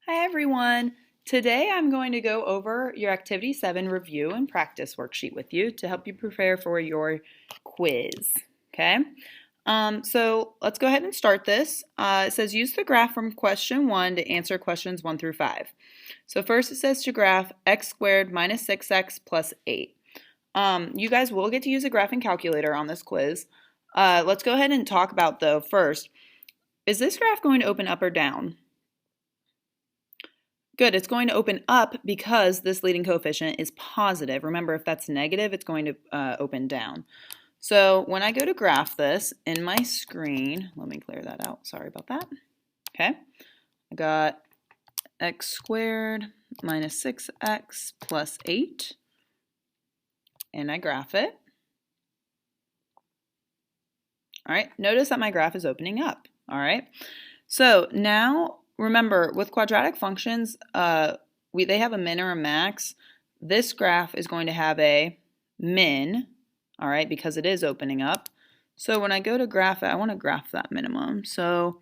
Hi everyone! Today I'm going to go over your Activity 7 review and practice worksheet with you to help you prepare for your quiz. Okay? So let's go ahead and start this. It says use the graph from question 1 to answer questions 1 through 5. So first it says to graph x squared minus 6x plus 8. You guys will get to use a graphing calculator on this quiz. Let's go ahead and talk about though first. Is this graph going to open up or down? Good, it's going to open up because this leading coefficient is positive. Remember, if that's negative, it's going to open down. So when I go to graph this in my screen, let me clear that out, sorry about that. Okay, I got x squared minus 6x plus 8, and I graph it. All right, notice that my graph is opening up. All right, so now remember, with quadratic functions, they have a min or a max. This graph is going to have a min, all right, because it is opening up. So when I go to graph it, I want to graph that minimum. So,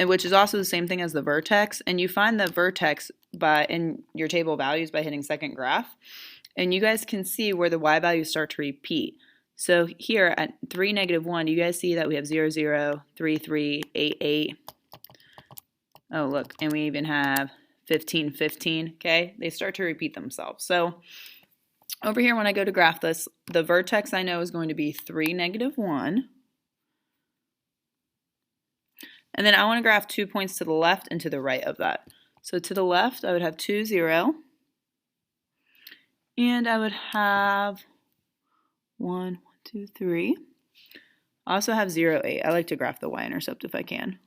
which is also the same thing as the vertex. And you find the vertex in your table of values by hitting second graph. And you guys can see where the y values start to repeat. So here at 3, -1, you guys see that we have 0, 0, 3, 3, 8, 8. Oh, look, and we even have 15, 15, okay? They start to repeat themselves. So over here, when I go to graph this, the vertex I know is going to be 3, -1. And then I want to graph 2 points to the left and to the right of that. So to the left, I would have 2, 0. And I would have 1, 1, 2, 3. I also have 0, 8. I like to graph the y-intercept if I can,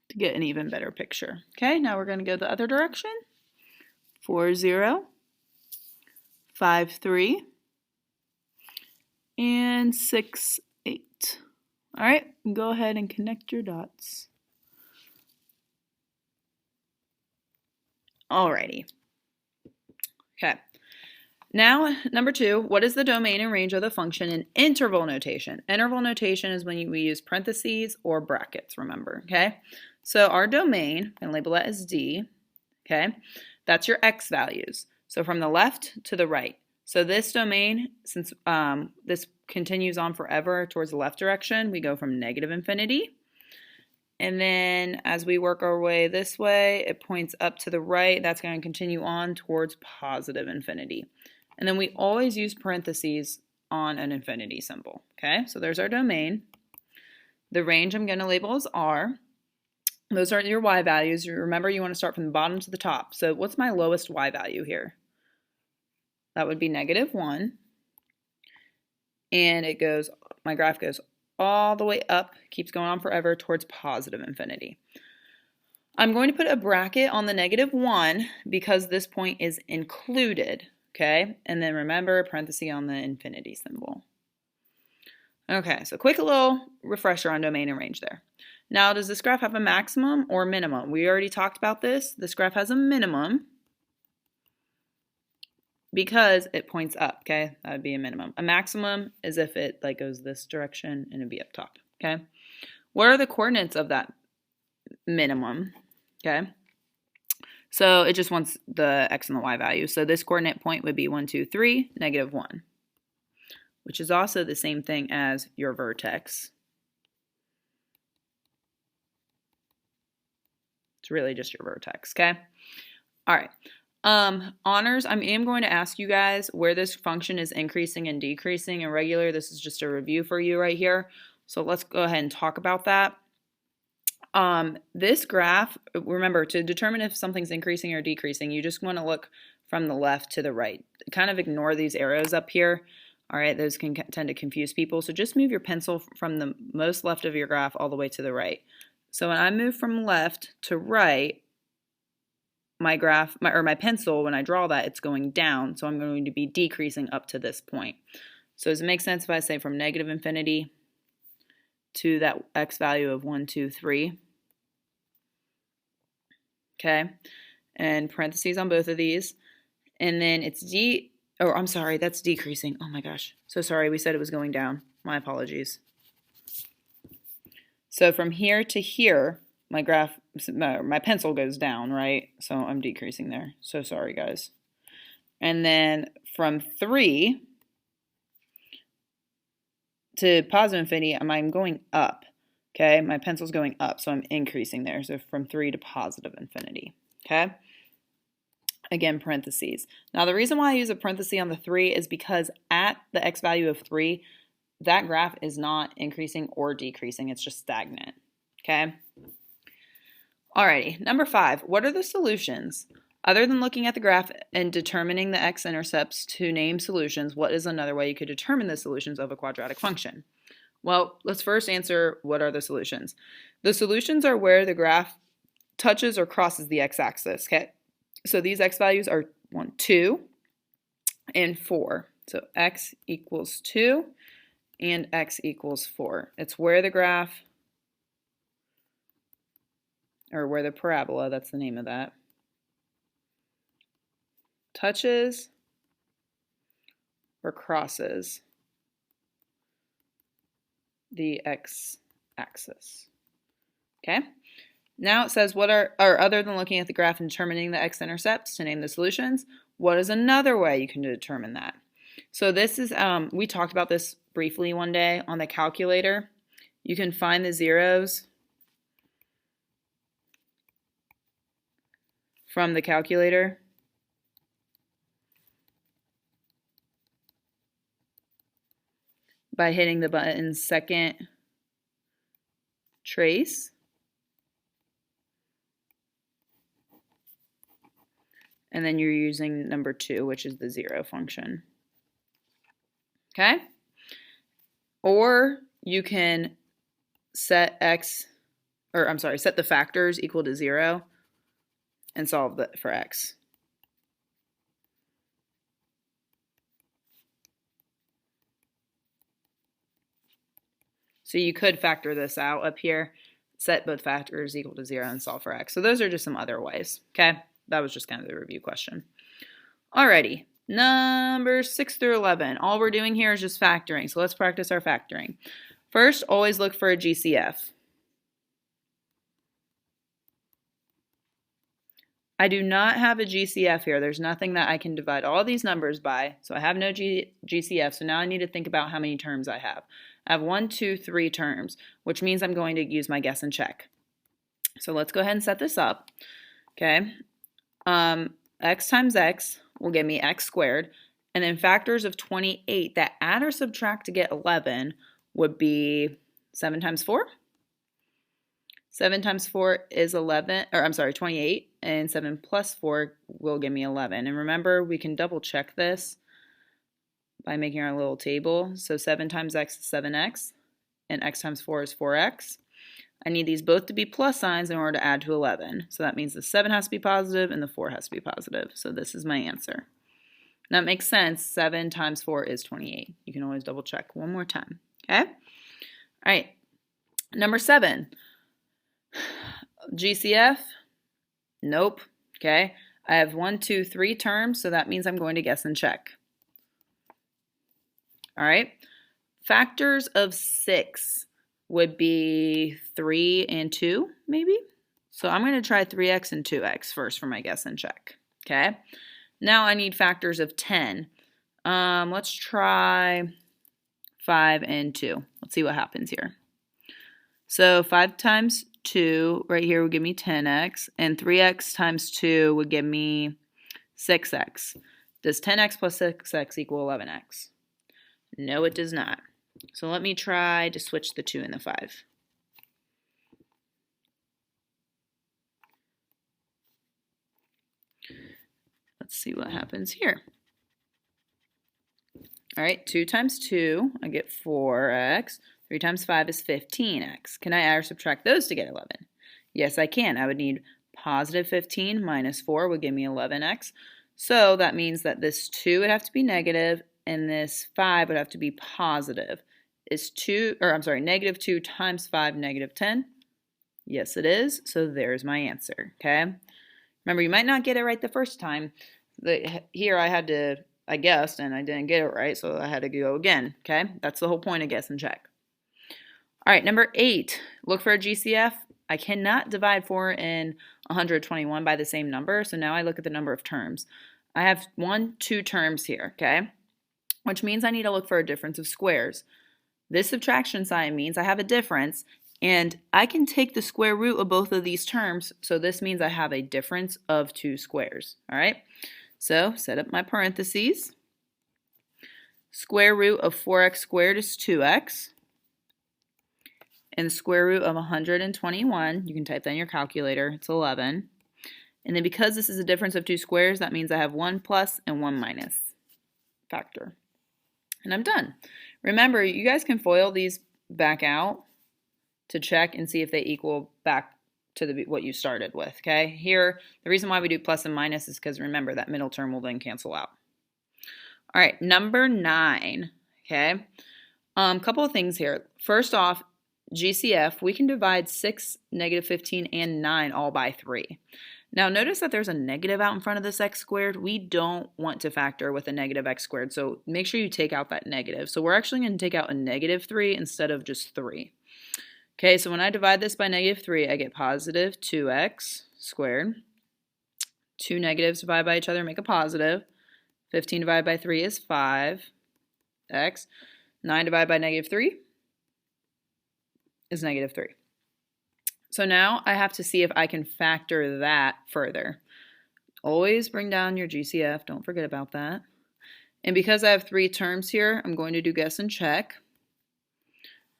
to get an even better picture. Okay, now we're going to go the other direction. 4, 0, 5, 3, and 6, 8. All right, go ahead and connect your dots. Alrighty. Okay. Now, number 2, what is the domain and range of the function in interval notation? Interval notation is when we use parentheses or brackets, remember, okay? So our domain, I'm going to label that as D, okay? That's your x values. So from the left to the right. So this domain, since this continues on forever towards the left direction, we go from -infinity. And then as we work our way this way, it points up to the right. That's going to continue on towards positive infinity. And then we always use parentheses on an infinity symbol. Okay, so there's our domain. The range I'm going to label as R. Those are your y values. Remember, you want to start from the bottom to the top. So what's my lowest y value here? That would be -1. And it goes, my graph goes all the way up, keeps going on forever towards positive infinity. I'm going to put a bracket on the -1 because this point is included, okay? And then remember, parenthesis on the infinity symbol. Okay, so quick little refresher on domain and range there. Now, does this graph have a maximum or minimum? We already talked about this. This graph has a minimum because it points up, okay? That would be a minimum. A maximum is if it like goes this direction and it'd be up top, okay? What are the coordinates of that minimum, okay? So it just wants the x and the y value. So this coordinate point would be 1, 2, 3, -1, which is also the same thing as your vertex. It's really just your vertex, okay? All right. Honors, I am going to ask you guys where this function is increasing and decreasing in regular. This is just a review for you right here. So let's go ahead and talk about that. This graph, remember, to determine if something's increasing or decreasing, you just want to look from the left to the right. Kind of ignore these arrows up here. All right, those can tend to confuse people. So just move your pencil from the most left of your graph all the way to the right. So when I move from left to right, my graph, my pencil, when I draw that, it's going down. So I'm going to be decreasing up to this point. So does it make sense if I say from -infinity to that x value of 1, 2, 3? Okay, and parentheses on both of these. And then it's I'm sorry, that's decreasing. Oh my gosh, so sorry, we said it was going down. My apologies. So from here to here, my pencil goes down, right? So I'm decreasing there. So sorry, guys. And then from 3 to positive infinity, I'm going up. Okay, my pencil's going up, so I'm increasing there. So from 3 to positive infinity. Okay. Again, parentheses. Now, the reason why I use a parenthesis on the 3 is because at the x value of 3, that graph is not increasing or decreasing. It's just stagnant. Okay? Alrighty, number 5. What are the solutions? Other than looking at the graph and determining the x-intercepts to name solutions, what is another way you could determine the solutions of a quadratic function? Well, let's first answer what are the solutions. The solutions are where the graph touches or crosses the x-axis. Okay? So these x values are 1, 2, and 4. So x equals 2 and x equals 4. It's where the graph, or where the parabola, that's the name of that, touches or crosses the x-axis. Okay? Now it says or other than looking at the graph and determining the x-intercepts to name the solutions, what is another way you can determine that? So this is, we talked about this briefly one day on the calculator. You can find the zeros from the calculator by hitting the button second trace. And then you're using number 2, which is the 0 function. Okay? Or you can set set the factors equal to 0 and solve for x. So you could factor this out up here, set both factors equal to 0 and solve for x. So those are just some other ways. Okay? That was just kind of the review question. Alrighty, number 6 through 11. All we're doing here is just factoring. So let's practice our factoring. First, always look for a GCF. I do not have a GCF here. There's nothing that I can divide all these numbers by. So I have no GCF. So now I need to think about how many terms I have. I have 1, 2, 3 terms, which means I'm going to use my guess and check. So let's go ahead and set this up. Okay. X times x will give me x squared, and then factors of 28 that add or subtract to get 11 would be 7 times 4. 7 times 4 is 28, and 7 plus 4 will give me 11. And remember, we can double check this by making our little table. So 7 times x is 7x, and x times 4 is 4x. I need these both to be plus signs in order to add to 11. So that means the 7 has to be positive and the 4 has to be positive. So this is my answer. That makes sense. 7 times 4 is 28. You can always double check one more time. Okay? All right. Number 7. GCF? Nope. Okay? I have 1, 2, 3 terms, so that means I'm going to guess and check. All right? Factors of 6 would be 3 and 2, maybe? So I'm going to try 3x and 2x first for my guess and check. Okay? Now I need factors of 10. Let's try 5 and 2. Let's see what happens here. So 5 times 2 right here would give me 10x, and 3x times 2 would give me 6x. Does 10x plus 6x equal 11x? No, it does not. So let me try to switch the 2 and the 5. Let's see what happens here. All right, 2 times 2, I get 4x. 3 times 5 is 15x. Can I add or subtract those to get 11? Yes, I can. I would need positive 15 minus 4 would give me 11x. So that means that this 2 would have to be negative, and this 5 would have to be positive. Is negative 2 times 5 negative 10? Yes, it is. So there's my answer, okay? Remember, you might not get it right the first time. Here I guessed, and I didn't get it right, so I had to go again, okay? That's the whole point of guess and check. All right, number 8, look for a GCF. I cannot divide 4 and 121 by the same number, so now I look at the number of terms. I have 2 terms here, okay? Which means I need to look for a difference of squares. This subtraction sign means I have a difference, and I can take the square root of both of these terms, so this means I have a difference of 2 squares, all right? So set up my parentheses. Square root of 4x squared is 2x. And the square root of 121, you can type that in your calculator, it's 11. And then because this is a difference of 2 squares, that means I have 1 plus and 1 minus factor. And I'm done. Remember, you guys can FOIL these back out to check and see if they equal back to what you started with, okay? Here, the reason why we do plus and minus is because remember that middle term will then cancel out. All right, number 9, okay? Couple of things here. First off, GCF, we can divide 6, negative 15, and 9 all by 3. Now notice that there's a negative out in front of this x squared. We don't want to factor with a negative x squared, so make sure you take out that negative. So we're actually going to take out a negative 3 instead of just 3. Okay, so when I divide this by negative 3, I get positive 2x squared. 2 negatives divide by each other, make a positive. 15 divided by 3 is 5x. 9 divided by negative 3 is negative 3. So now I have to see if I can factor that further. Always bring down your GCF, don't forget about that. And because I have 3 terms here, I'm going to do guess and check.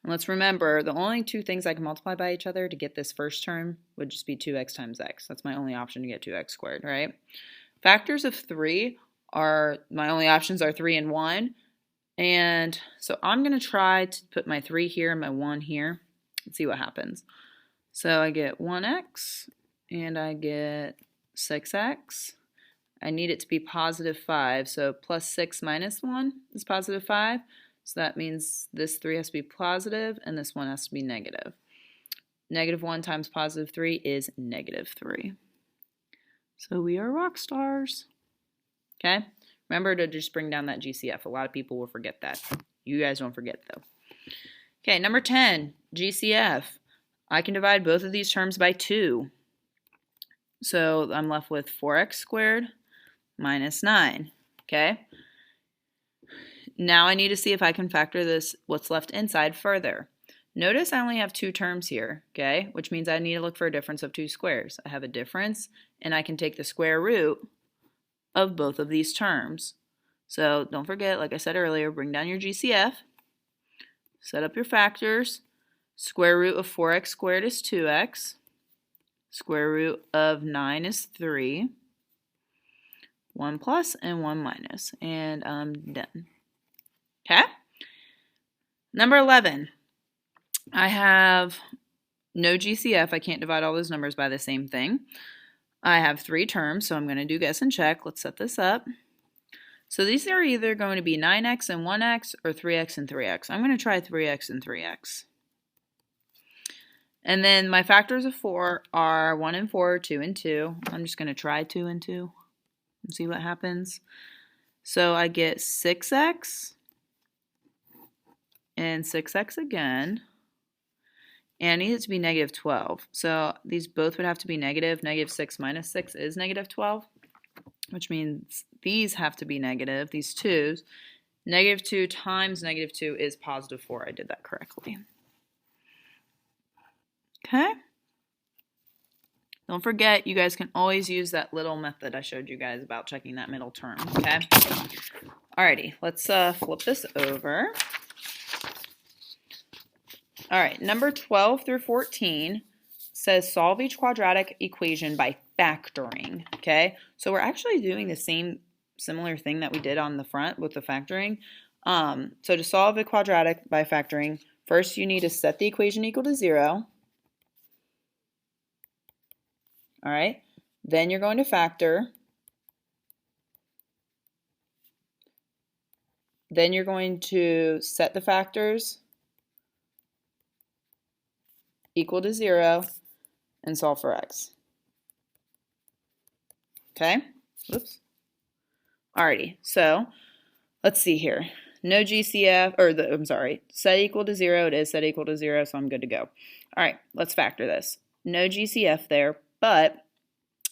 And let's remember, the only 2 things I can multiply by each other to get this first term would just be 2x times x. That's my only option to get 2x squared, right? Factors of 3 are, my only options are 3 and 1. And so I'm going to try to put my 3 here and my 1 here and see what happens. So I get 1x and I get 6x. I need it to be positive 5, so plus 6 minus 1 is positive 5. So that means this 3 has to be positive and this 1 has to be negative. Negative 1 times positive 3 is negative 3. So we are rock stars. Okay? Remember to just bring down that GCF. A lot of people will forget that. You guys don't forget though. Okay, number 10, GCF. I can divide both of these terms by 2. So I'm left with 4x squared minus 9. Okay? Now I need to see if I can factor this, what's left inside, further. Notice I only have 2 terms here, okay? Which means I need to look for a difference of 2 squares. I have a difference, and I can take the square root of both of these terms. So don't forget, like I said earlier, bring down your GCF, set up your factors. Square root of 4x squared is 2x. Square root of 9 is 3. 1 plus and 1 minus. And I'm done. Okay? Number 11. I have no GCF. I can't divide all those numbers by the same thing. I have 3 terms, so I'm going to do guess and check. Let's set this up. So these are either going to be 9x and 1x or 3x and 3x. I'm going to try 3x and 3x. And then my factors of 4 are 1 and 4, 2 and 2. I'm just going to try 2 and 2 and see what happens. So I get 6x and 6x again. And I need it to be negative 12. So these both would have to be negative. Negative 6 minus 6 is negative 12, which means these have to be negative, these 2's. Negative 2 times negative 2 is positive 4. I did that correctly. Okay? Don't forget, you guys can always use that little method I showed you guys about checking that middle term, okay? Alrighty, let's flip this over. Alright, number 12 through 14 says solve each quadratic equation by factoring, okay? So we're actually doing the same similar thing that we did on the front with the factoring. So to solve a quadratic by factoring, first you need to set the equation equal to 0. All right, then you're going to factor. Then you're going to set the factors equal to 0 and solve for x. Okay, oops. Alrighty, so let's see here. No GCF, I'm sorry, set equal to 0, it is set equal to 0, so I'm good to go. All right, let's factor this. no GCF there, but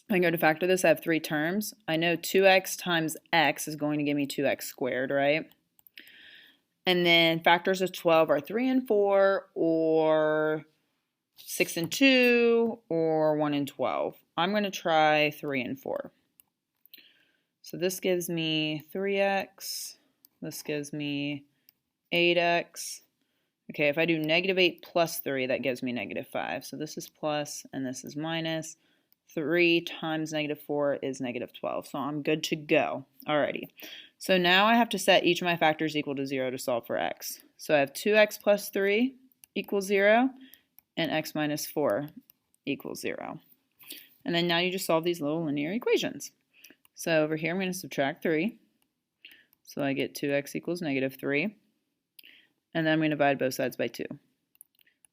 I'm going to factor this. I have 3 terms. I know 2x times x is going to give me 2x squared, right? And then factors of 12 are 3 and 4, or 6 and 2, or 1 and 12. I'm going to try 3 and 4. So this gives me 3x. This gives me 8x. Okay, if I do negative 8 plus 3, that gives me negative 5. So this is plus and this is minus. 3 times negative 4 is negative 12. So I'm good to go. Alrighty. So now I have to set each of my factors equal to 0 to solve for x. So I have 2x plus 3 equals 0 and x minus 4 equals 0. And then now you just solve these little linear equations. So over here I'm going to subtract 3. So I get 2x equals negative 3. And then I'm going to divide both sides by 2.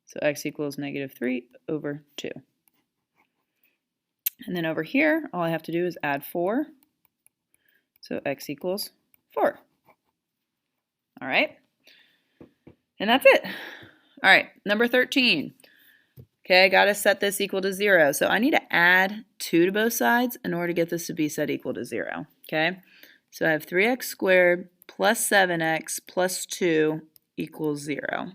So x equals negative 3 over 2. And then over here, all I have to do is add 4. So x equals 4. All right. And that's it. All right, number 13. Okay, I got to set this equal to 0. So I need to add 2 to both sides in order to get this to be set equal to 0. Okay, so I have 3x squared plus 7x plus 2 equals 0.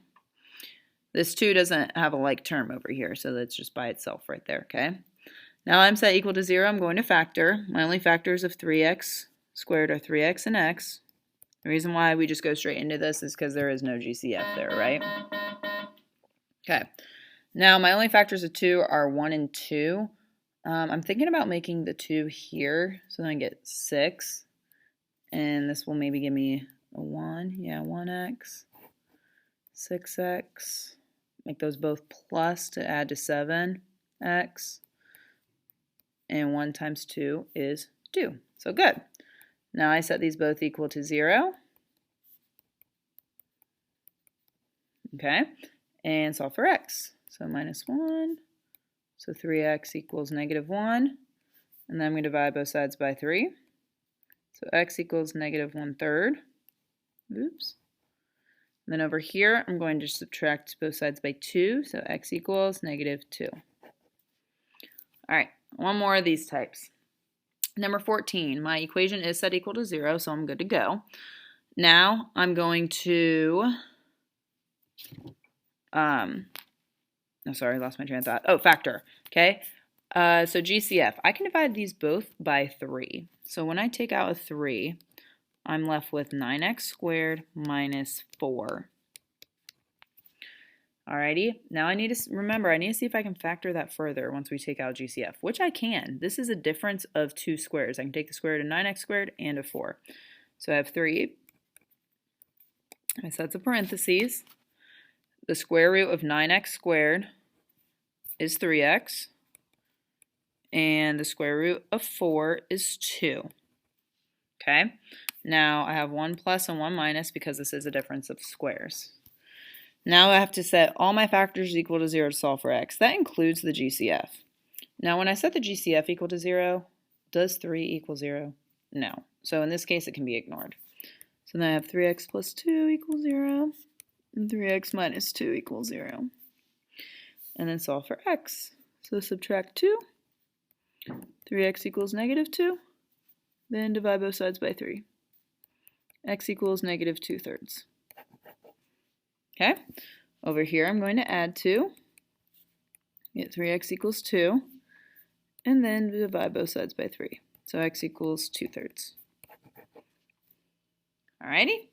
This 2 doesn't have a like term over here, so that's just by itself right there, okay? Now I'm set equal to 0, I'm going to factor. My only factors of 3x squared are 3x and x. The reason why we just go straight into this is because there is no GCF there, right? Okay. Now my only factors of 2 are 1 and 2. I'm thinking about making the 2 here, so then I get 6. And this will maybe give me a 1. Yeah, 1x. 6x, make those both plus to add to 7x, and 1 times 2 is 2. So good. Now I set these both equal to 0. Okay, and solve for x. So minus 1, so 3x equals negative 1, and then I'm going to divide both sides by 3. So x equals negative 1/3. Oops. And then over here, I'm going to subtract both sides by 2, so x equals negative 2. All right, one more of these types. Number 14, my equation is set equal to 0, so I'm good to go. Now I'm going to, sorry, I lost my train of thought. Oh, factor, okay? So GCF, I can divide these both by 3. So when I take out a 3, I'm left with 9x squared minus 4. Alrighty, now I need to remember, I need to see if I can factor that further once we take out GCF, which I can. This is a difference of 2 squares. I can take the square root of 9x squared and a 4. So I have 3. I set the parentheses. The square root of 9x squared is 3x. And the square root of 4 is 2. Okay? Now I have 1 plus and 1 minus because this is a difference of squares. Now I have to set all my factors equal to 0 to solve for x. That includes the GCF. Now when I set the GCF equal to 0, does 3 equal 0? No. So in this case it can be ignored. So then I have 3x plus 2 equals 0, and 3x minus 2 equals 0. And then solve for x. So subtract 2, 3x equals negative 2, then divide both sides by 3. X equals negative 2/3. Okay, over here I'm going to add 2, get 3x equals 2, and then divide both sides by 3. So x equals 2/3. Alrighty?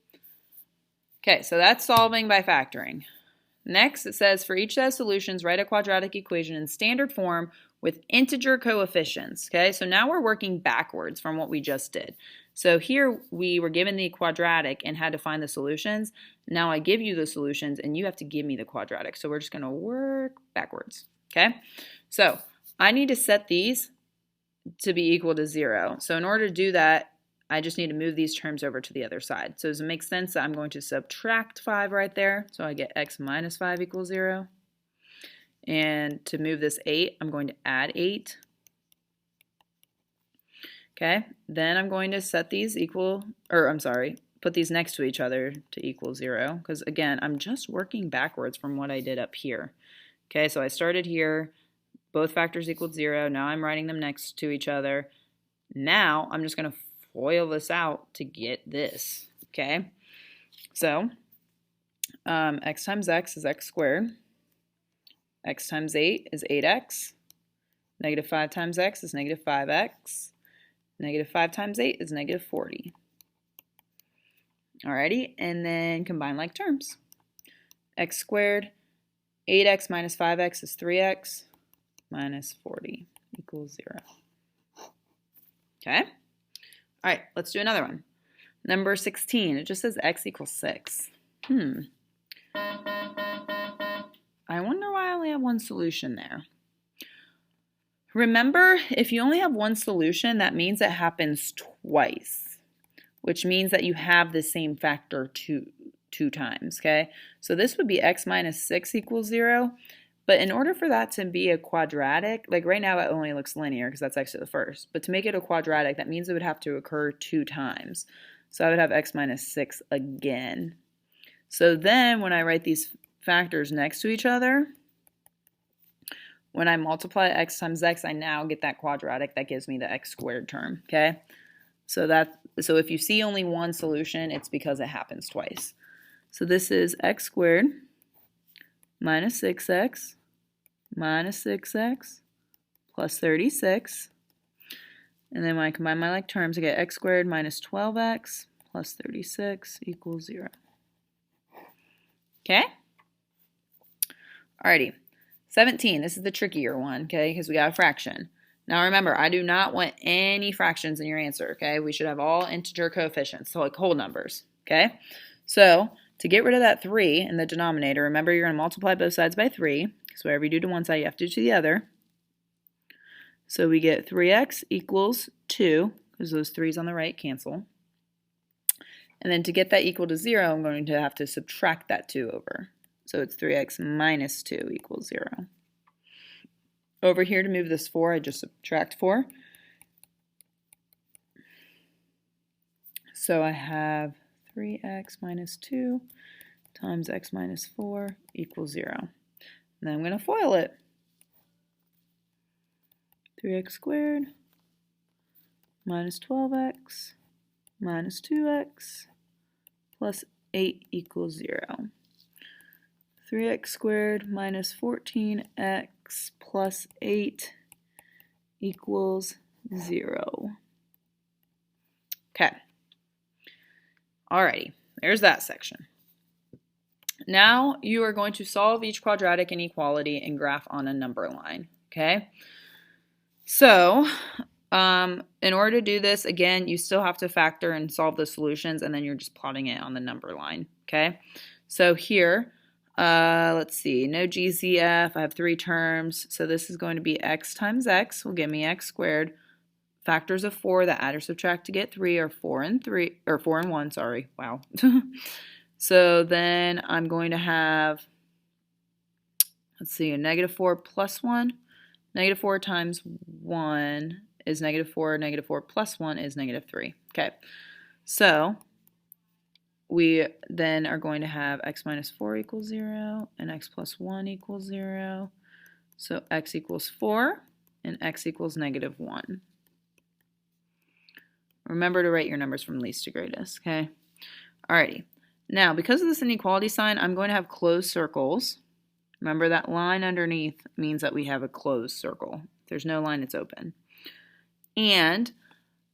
Okay, so that's solving by factoring. Next, it says for each set of solutions, write a quadratic equation in standard form with integer coefficients. Okay, so now we're working backwards from what we just did. So here we were given the quadratic and had to find the solutions. Now I give you the solutions and you have to give me the quadratic. So we're just going to work backwards. Okay, so I need to set these to be equal to 0. So in order to do that, I just need to move these terms over to the other side. So does it make sense that I'm going to subtract 5 right there? So I get x minus 5 equals 0. And to move this 8, I'm going to add 8. Okay, then I'm going to set these put these next to each other to equal 0. Because again, I'm just working backwards from what I did up here. Okay, so I started here, Both factors equaled 0. Now I'm writing them next to each other. Now I'm just going to FOIL this out to get this, okay? So x times x is x squared. X times 8 is 8x. Negative 5 times x is negative 5x. Negative 5 times 8 is negative 40. Alrighty, and then combine like terms. X squared, 8x minus 5x is 3x minus 40 equals 0. Okay? Alright, let's do another one. Number 16, it just says x equals 6. I wonder why I only have one solution there. Remember, if you only have one solution, that means it happens twice, which means that you have the same factor two times, okay? So this would be x minus 6 equals 0, but in order for that to be a quadratic, like right now it only looks linear because that's x to the first, but to make it a quadratic, that means it would have to occur 2 times. So I would have x minus 6 again. So then when I write these factors next to each other, when I multiply x times x, I now get that quadratic that gives me the x squared term, okay? So if you see only one solution, it's because it happens twice. So this is x squared minus 6x minus 6x plus 36. And then when I combine my like terms, I get x squared minus 12x plus 36 equals 0. Okay? Alrighty. 17, this is the trickier one, okay, because we got a fraction. Now remember, I do not want any fractions in your answer, okay? We should have all integer coefficients, so like whole numbers, okay? So to get rid of that 3 in the denominator, remember you're going to multiply both sides by 3, because whatever you do to one side, you have to do to the other. So we get 3x equals 2, because those 3's on the right cancel. And then to get that equal to 0, I'm going to have to subtract that 2 over. So it's 3x minus 2 equals 0. Over here to move this 4, I just subtract 4. So I have 3x minus 2 times x minus 4 equals 0. And then I'm going to FOIL it. 3x squared minus 12x minus 2x plus 8 equals 0. 3x squared minus 14x plus 8 equals 0. Okay. Alrighty, there's that section. Now you are going to solve each quadratic inequality and graph on a number line, okay? So, in order to do this, again, you still have to factor and solve the solutions, and then you're just plotting it on the number line, okay? So here, let's see, no GCF, I have 3 terms, so this is going to be x times x will give me x squared. Factors of 4 that add or subtract to get 3 are 4 and 1, sorry, wow. So then I'm going to have, let's see, a negative 4 plus 1. Negative 4 times 1 is negative 4. Negative 4 plus 1 is negative 3. Okay, so we then are going to have x minus 4 equals 0 and x plus 1 equals 0. So x equals 4 and x equals negative 1. Remember to write your numbers from least to greatest, okay? Alrighty. Now, because of this inequality sign, I'm going to have closed circles. Remember that line underneath means that we have a closed circle. If there's no line, it's open. And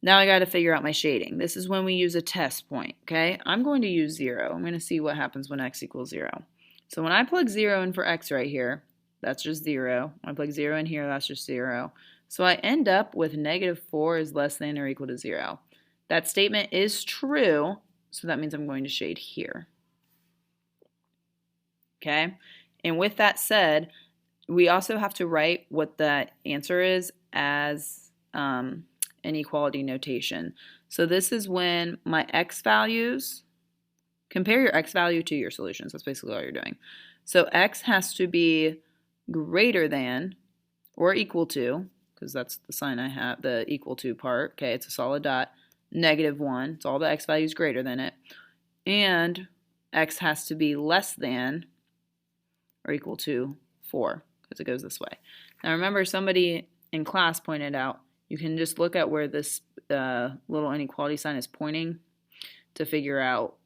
now I got to figure out my shading. This is when we use a test point, okay? I'm going to use 0. I'm going to see what happens when x equals 0. So when I plug 0 in for x right here, that's just 0. When I plug 0 in here, that's just 0. So I end up with negative 4 is less than or equal to 0. That statement is true, so that means I'm going to shade here. Okay? And with that said, we also have to write what the answer is as inequality notation. So this is when my x values, compare your x value to your solutions. That's basically all you're doing. So x has to be greater than or equal to, because that's the sign I have, the equal to part. Okay, it's a solid dot. Negative 1. It's all the x values greater than it. And x has to be less than or equal to 4, because it goes this way. Now remember, somebody in class pointed out you can just look at where this little inequality sign is pointing to figure out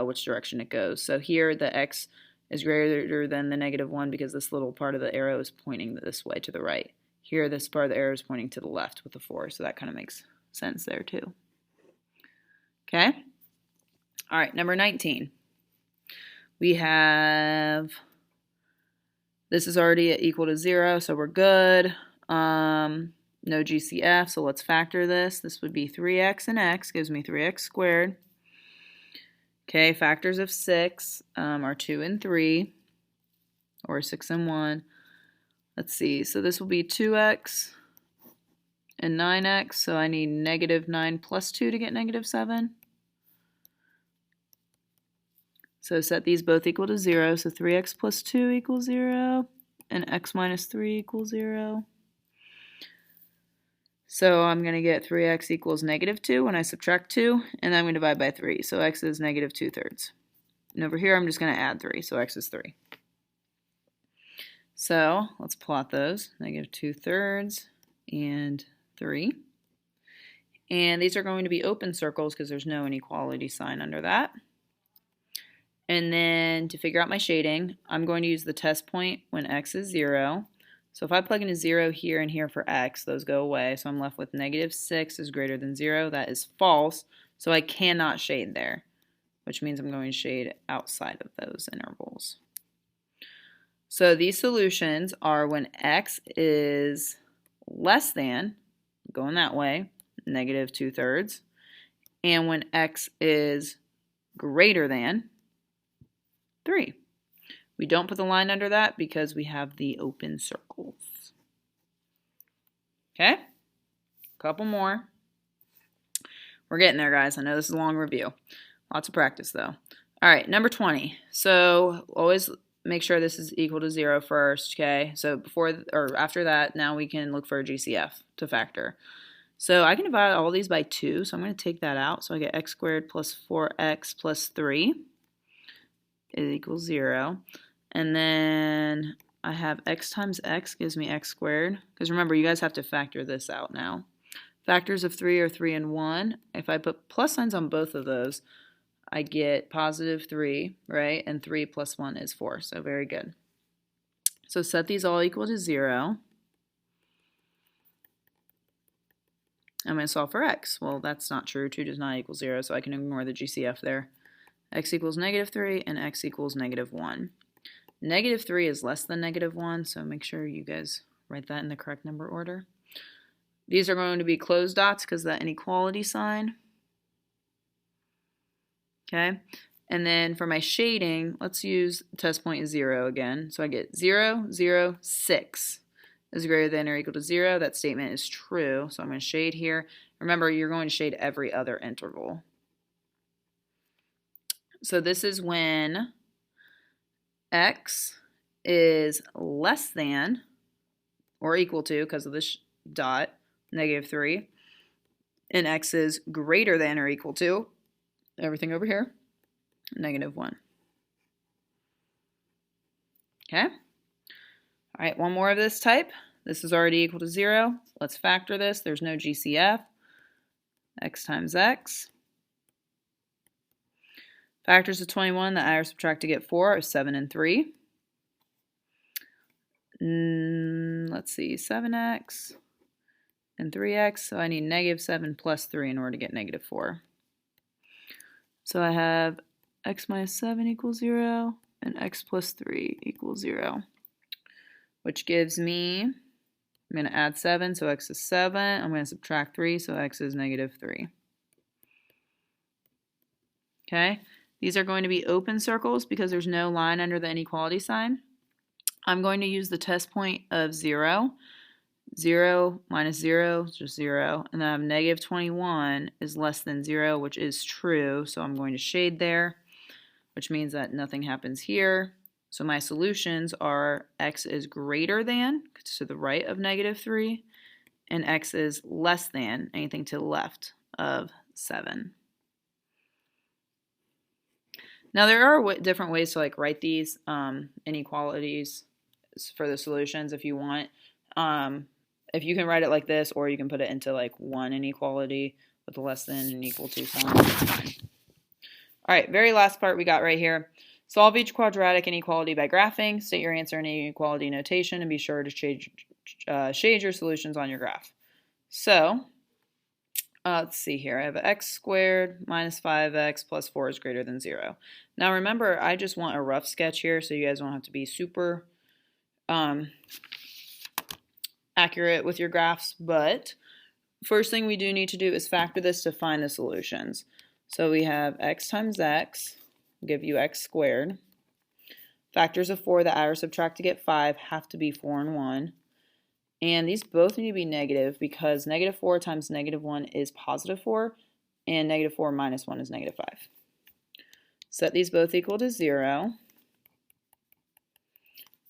which direction it goes. So here the x is greater than the -1 because this little part of the arrow is pointing this way to the right. Here this part of the arrow is pointing to the left with the 4, so that kind of makes sense there too. Okay? All right, number 19. We have, this is already equal to 0, so we're good. No GCF, so let's factor this. This would be 3x and x, gives me 3x squared. Okay, factors of 6 are 2 and 3, or 6 and 1. Let's see, so this will be 2x and 9x, so I need -9 plus 2 to get -7. So set these both equal to 0, so 3x plus 2 equals 0, and x minus 3 equals 0. So I'm going to get 3x equals -2 when I subtract 2, and then I'm going to divide by 3, so x is -2/3. And over here I'm just going to add 3, so x is 3. So let's plot those, -2/3 and 3. And these are going to be open circles because there's no inequality sign under that. And then to figure out my shading, I'm going to use the test point when x is 0. So if I plug in a 0 here and here for x, those go away. So I'm left with -6 is greater than 0. That is false. So I cannot shade there, which means I'm going to shade outside of those intervals. So these solutions are when x is less than, going that way, -2/3, and when x is greater than 3. We don't put the line under that because we have the open circles. Okay? Couple more. We're getting there, guys. I know this is a long review. Lots of practice, though. All right, number 20. So always make sure this is equal to 0 first, okay? So before or after that, now we can look for a GCF to factor. So I can divide all these by 2, so I'm going to take that out. So I get x squared plus 4x plus 3 is equals 0. And then I have x times x gives me x squared. Because remember, you guys have to factor this out now. Factors of 3 are 3 and 1. If I put plus signs on both of those, I get +3, right? And 3 plus 1 is 4, so very good. So set these all equal to 0. I'm going to solve for x. Well, that's not true. 2 does not equal 0, so I can ignore the GCF there. X equals -3 and x equals -1. -3 is less than -1, so make sure you guys write that in the correct number order. These are going to be closed dots because of that inequality sign. Okay, and then for my shading, let's use test point 0 again. So I get 0, 0, 6 is greater than or equal to 0. That statement is true, so I'm going to shade here. Remember, you're going to shade every other interval. So this is when x is less than or equal to, because of this dot, -3, and x is greater than or equal to, everything over here, -1. Okay? All right, one more of this type. This is already equal to 0. Let's factor this. There's no GCF. X times x. Factors of 21 that add or subtract to get 4 are 7 and 3. Let's see, 7x and 3x. So I need -7 plus 3 in order to get -4. So I have x minus 7 equals 0 and x plus 3 equals 0, which gives me, I'm going to add 7, so x is 7. I'm going to subtract 3, so x is -3. Okay, these are going to be open circles because there's no line under the inequality sign. I'm going to use the test point of 0. 0 minus 0 is just 0. And then I have -21 is less than 0, which is true. So I'm going to shade there, which means that nothing happens here. So my solutions are x is greater than, to the right of -3, and x is less than, anything to the left of 7. Now there are different ways to write these inequalities. for the solutions if you want. If you can write it like this, or you can put it into like one inequality with a less than and equal to sign, it's fine. All right, very last part we got right here. Solve each quadratic inequality by graphing. State your answer in inequality notation and be sure to shade your solutions on your graph. So, let's see here. I have x squared minus 5x plus 4 is greater than 0. Now remember, I just want a rough sketch here, so you guys don't have to be super accurate with your graphs, but first thing we do need to do is factor this to find the solutions. So we have x times x, give you x squared. Factors of 4 that add or subtract to get 5 have to be 4 and 1. And these both need to be negative because negative 4 times negative 1 is positive 4, and negative 4 minus 1 is negative 5. Set these both equal to 0,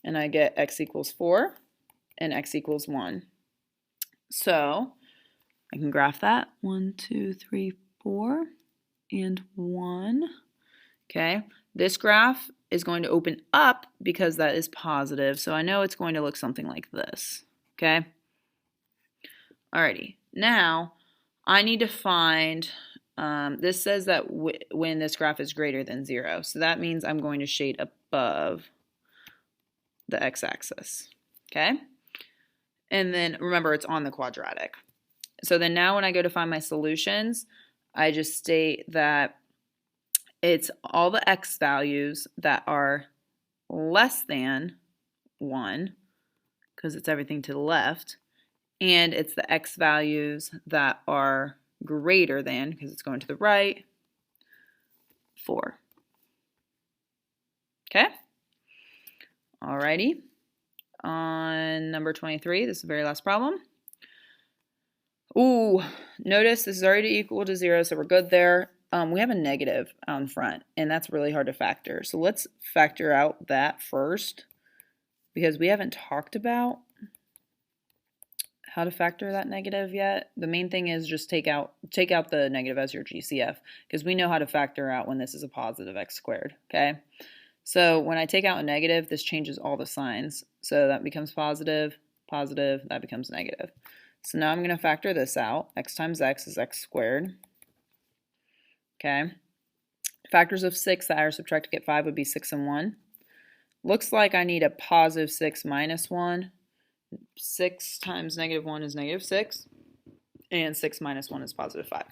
and I get x equals 4 and x equals 1. So I can graph that. 1, 2, 3, 4, and 1. Okay, this graph is going to open up because that is positive, so I know it's going to look something like this. Okay, alrighty, now I need to find, this says that when this graph is greater than 0, so that means I'm going to shade above the x-axis, okay? And then remember, it's on the quadratic. So then now when I go to find my solutions, I just state that it's all the x values that are less than 1, because it's everything to the left, and it's the x values that are greater than, because it's going to the right, 4. Okay? Alrighty. On number 23, this is the very last problem. Ooh, notice this is already equal to 0, so we're good there. We have a negative on front, and that's really hard to factor. So let's factor out that first, because we haven't talked about how to factor that negative yet. The main thing is just take out the negative as your GCF, because we know how to factor out when this is a positive x squared, okay? So when I take out a negative, this changes all the signs. So that becomes positive, positive, that becomes negative. So now I'm going to factor this out. X times x is x squared. Okay. Factors of 6 that add or subtract to get 5 would be 6 and 1. Looks like I need a positive 6 minus 1. 6 times negative 1 is negative 6. And 6 minus 1 is positive 5.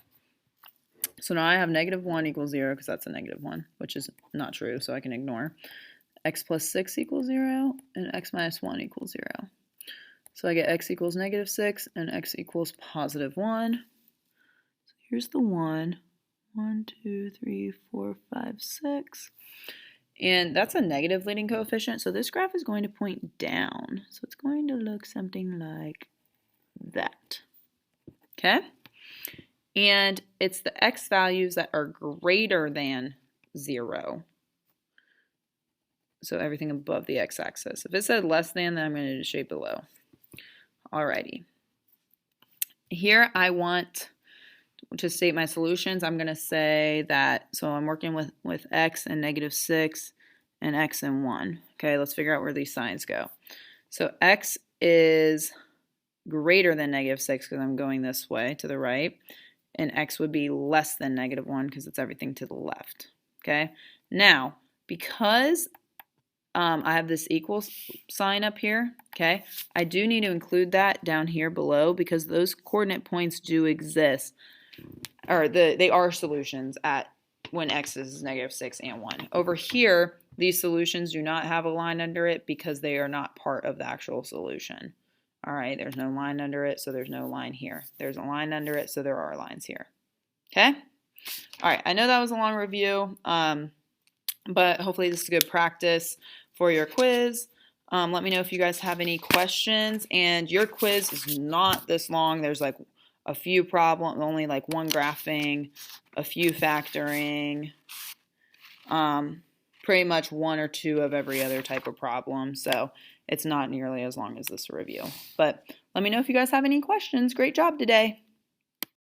So now I have negative 1 equals 0 because that's a negative 1, which is not true, so I can ignore. X plus 6 equals 0, and x minus 1 equals 0. So I get x equals negative 6, and x equals positive 1. So here's the 1. 1, 2, 3, 4, 5, 6. And that's a negative leading coefficient, so this graph is going to point down. So it's going to look something like that. Okay? And it's the x values that are greater than 0. So everything above the x-axis. If it said less than, then I'm going to shade below. Alrighty. Here I want to state my solutions. I'm going to say that, so I'm working with x and negative 6 and x and 1. Okay, let's figure out where these signs go. So x is greater than negative 6 because I'm going this way to the right. And x would be less than negative 1 because it's everything to the left. Okay, now because I have this equal sign up here, okay, I do need to include that down here below because those coordinate points do exist, or they are solutions at when x is negative 6 and 1. Over here, these solutions do not have a line under it because they are not part of the actual solution. All right, there's no line under it, so there's no line here. There's a line under it, so there are lines here. Okay? All right, I know that was a long review, but hopefully this is good practice for your quiz. Let me know if you guys have any questions, and your quiz is not this long. There's like a few problems, only like one graphing, a few factoring, pretty much 1 or 2 of every other type of problem. So it's not nearly as long as this review. But let me know if you guys have any questions. Great job today.